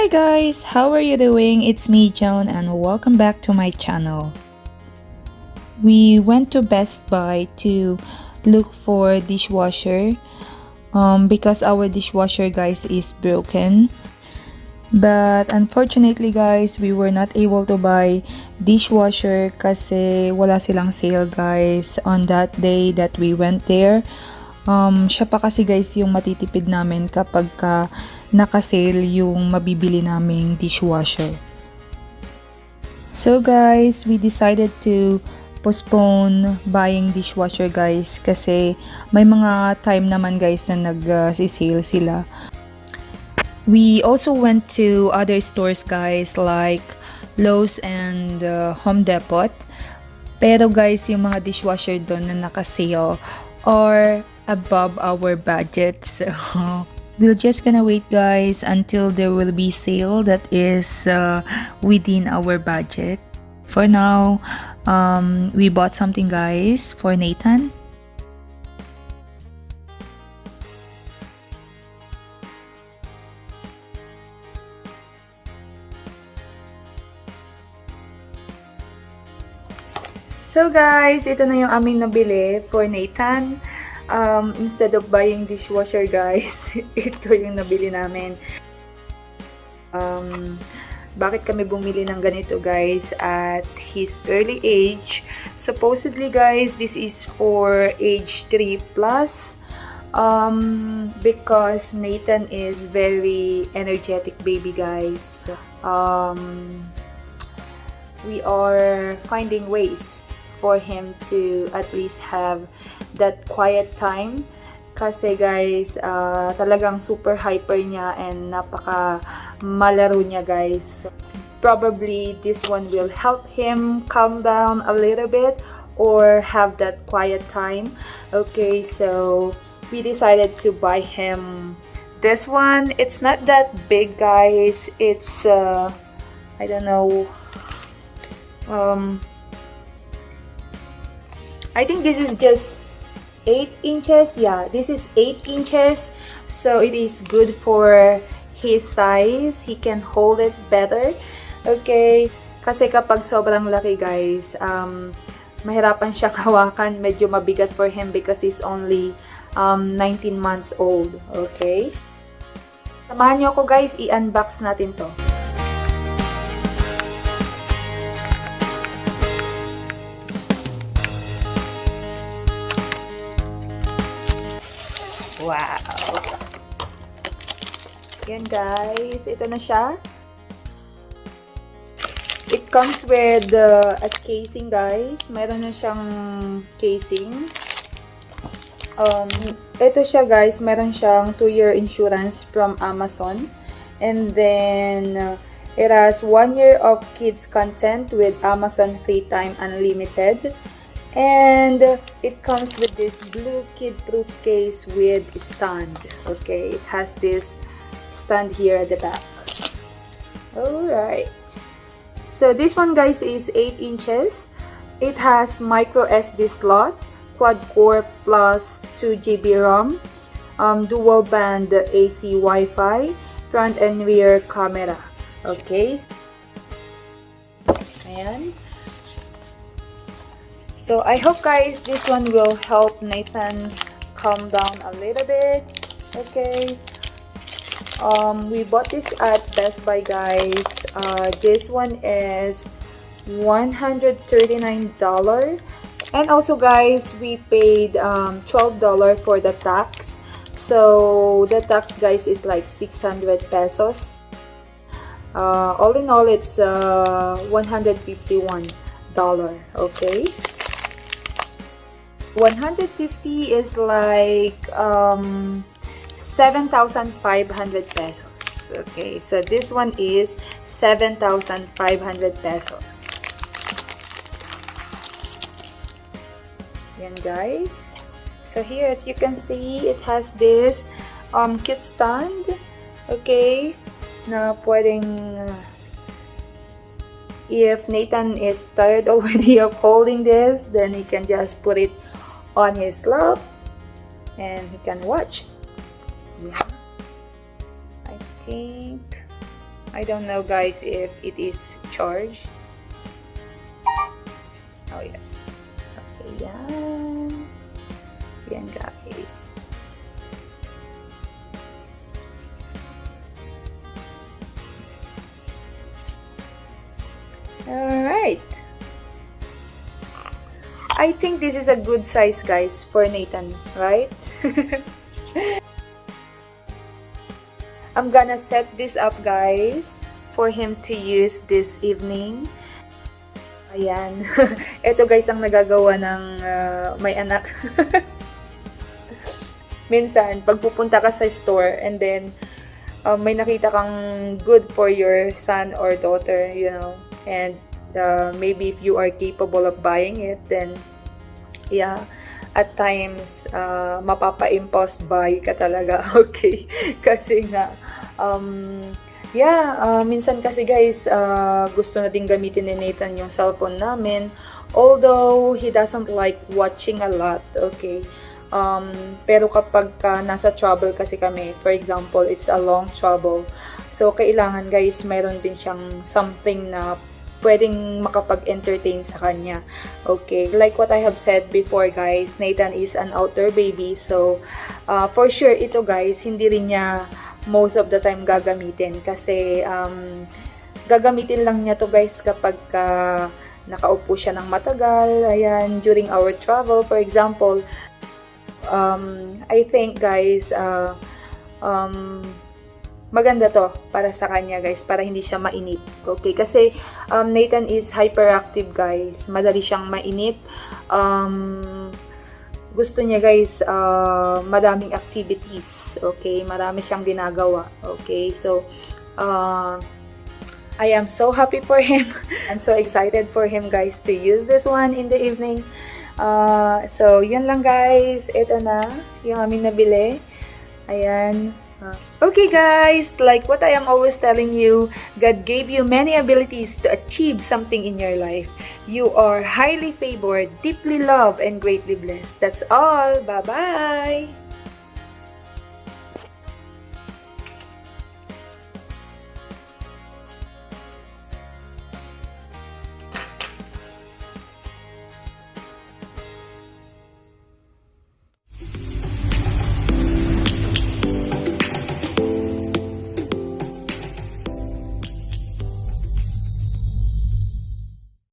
Hi guys, how are you doing? It's me, Joan, and welcome back to my channel. We went to Best Buy to look for dishwasher because our dishwasher, guys, is broken. But unfortunately, guys, we were not able to buy dishwasher kasi wala silang sale, guys, on that day that we went there. Siya pa kasi, guys, yung matitipid namin kapag naka-sale yung mabibili naming dishwasher. So guys, we decided to postpone buying dishwasher, guys, kasi may mga time naman, guys, na nag-sale sila. We also went to other stores, guys, like Lowe's and Home Depot. Pero guys, yung mga dishwasher doon na naka-sale are above our budget. So we're just gonna wait, guys, until there will be sale that is within our budget. For now, we bought something, guys, for Nathan. So guys, ito na yung aming nabili for Nathan. Instead of buying dishwasher, guys, ito yung nabili namin. Bakit kami bumili ng ganito, guys, at his early age? Supposedly, guys, this is for age 3+. Because Nathan is very energetic baby, guys. We are finding ways for him to at least have that quiet time kasi, guys, talagang super hyper niya and napaka malaro niya, guys. Probably this one will help him calm down a little bit or have that quiet time. Okay, so we decided to buy him this one. It's not that big, guys. It's I don't know, I think this is just 8 inches. Yeah, this is 8 inches. So it is good for his size. He can hold it better. Okay. Kasi kapag sobrang laki, guys, mahirapan siya hawakan. Medyo mabigat for him because he's only 19 months old. Okay. Samahan niyo ako, guys. I-unbox natin to. Wow! Yan, guys. Ito na siya. It comes with a casing, guys. Meron na siyang casing. Ito siya, guys. Meron siyang 2-year insurance from Amazon. And then, it has 1 year of kids content with Amazon Free Time Unlimited. And it comes with this blue kid-proof case with stand. Okay, it has this stand here at the back. Alright. So this one, guys, is 8 inches. It has micro SD slot, quad-core plus 2 GB RAM, dual band AC Wi-Fi, front and rear camera. Okay. Ayan. So I hope, guys, this one will help Nathan calm down a little bit. Okay. We bought this at Best Buy, guys. This one is $139. And also, guys, we paid $12 for the tax. So the tax, guys, is like 600 pesos. All in all, it's $151. Okay. 150 is like 7,500 pesos. Okay, so this one is 7,500 pesos. Yan, guys. So here, as you can see, it has this cute stand. Okay, na pwedeng if Nathan is tired already of holding this, then he can just put it on his lap and he can watch. Yeah, I think I don't know guys if it is charged. Oh yeah. Okay, yan. Yan guys. Alright. I think this is a good size guys for Nathan, right? I'm gonna set this up guys for him to use this evening. Ayan. Ito guys ang nagagawa ng may anak. Minsan, pag pupunta ka sa store and then may nakita kang good for your son or daughter, you know, and maybe if you are capable of buying it, then yeah, at times mapapa-impulse buy ka talaga. Okay, kasi nga minsan kasi guys gusto nating gamitin ni Nathan yung cellphone namin, although he doesn't like watching a lot. Okay, pero kapag nasa travel kasi kami, for example, it's a long travel, so kailangan guys mayroon din siyang something na pwedeng makapag-entertain sa kanya. Okay, like what I have said before guys, Nathan is an outdoor baby, so for sure ito guys, hindi rin niya most of the time gagamitin, kasi gagamitin lang niya to guys kapag nakaupo siya ng matagal, ayan, during our travel, for example. I think guys maganda to para sa kanya guys, para hindi siya mainip. Okay, kasi Nathan is hyperactive guys, madali siyang mainip. Gusto niya guys madaming activities. Okay, marami siyang ginagawa. Okay, so I am so happy for him. I'm so excited for him guys to use this one in the evening. So yun lang guys, ito na yung aming nabili. Ayan. Okay guys, like what I am always telling you, God gave you many abilities to achieve something in your life. You are highly favored, deeply loved, and greatly blessed. That's all. Bye-bye!